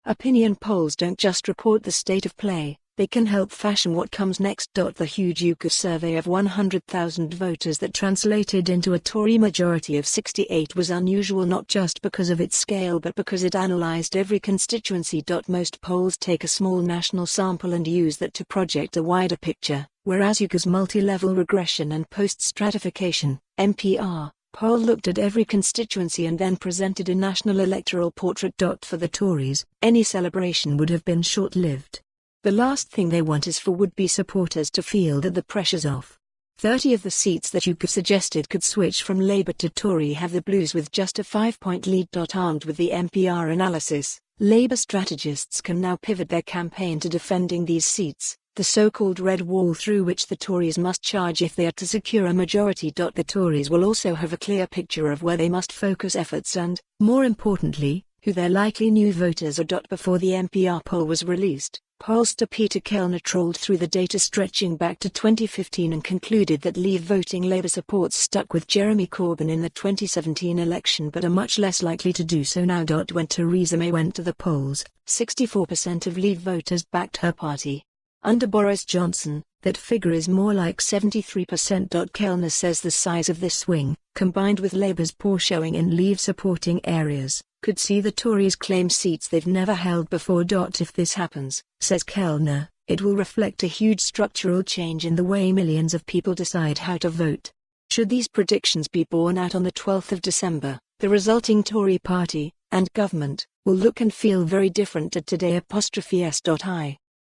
Opinion polls don't just report the state of play, they can help fashion what comes next. The huge YouGov survey of 100,000 voters that translated into a Tory majority of 68 was unusual not just because of its scale but because it analysed every constituency. Most polls take a small national sample and use that to project a wider picture, whereas YouGov's multi-level regression and post-stratification (NPR) poll looked at every constituency and then presented a national electoral portrait. For the Tories, any celebration would have been short-lived. The last thing they want is for would-be supporters to feel that the pressure's off. 30 of the seats that YouGov suggested could switch from Labour to Tory have the Blues with just a 5-point lead. Armed with the NPR analysis, Labour strategists can now pivot their campaign to defending these seats, the so-called red wall through which the Tories must charge if they are to secure a majority. The Tories will also have a clear picture of where they must focus efforts and, more importantly, who their likely new voters are. Before the NPR poll was released, pollster Peter Kellner trawled through the data stretching back to 2015 and concluded that leave-voting Labour supports stuck with Jeremy Corbyn in the 2017 election but are much less likely to do so now. When Theresa May went to the polls, 64% of leave voters backed her party. Under Boris Johnson, that figure is more like 73%. Kellner says the size of this swing, combined with Labour's poor showing in leave-supporting areas, could see the Tories claim seats they've never held before. If this happens, says Kellner, it will reflect a huge structural change in the way millions of people decide how to vote. Should these predictions be borne out on the 12th of December, the resulting Tory party, and government, will look and feel very different to today'.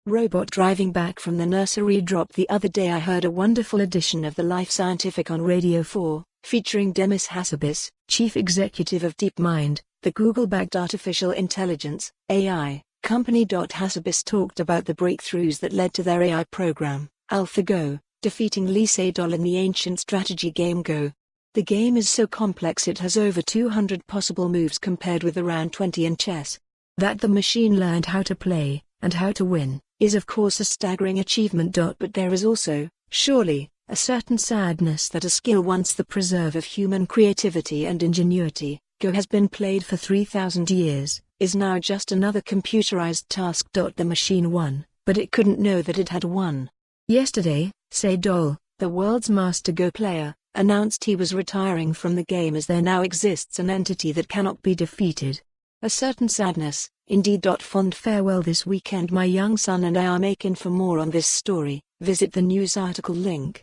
Robot driving back from the nursery drop the other day. I heard a wonderful edition of the Life Scientific on Radio 4, featuring Demis Hassabis, chief executive of DeepMind, the Google-backed artificial intelligence (AI) company. Hassabis talked about the breakthroughs that led to their AI program, AlphaGo, defeating Lee Sedol in the ancient strategy game Go. The game is so complex it has over 200 possible moves compared with around 20 in chess. That the machine learned how to play, and how to win, is of course a staggering achievement. But there is also, surely, a certain sadness that a skill once the preserve of human creativity and ingenuity, Go has been played for 3,000 years, is now just another computerized task. The machine won, but it couldn't know that it had won. Yesterday, Sedol, the world's master Go player, announced he was retiring from the game as there now exists an entity that cannot be defeated. A certain sadness, indeed. Fond farewell this weekend. My young son and I are making. For more on this story, visit the news article link.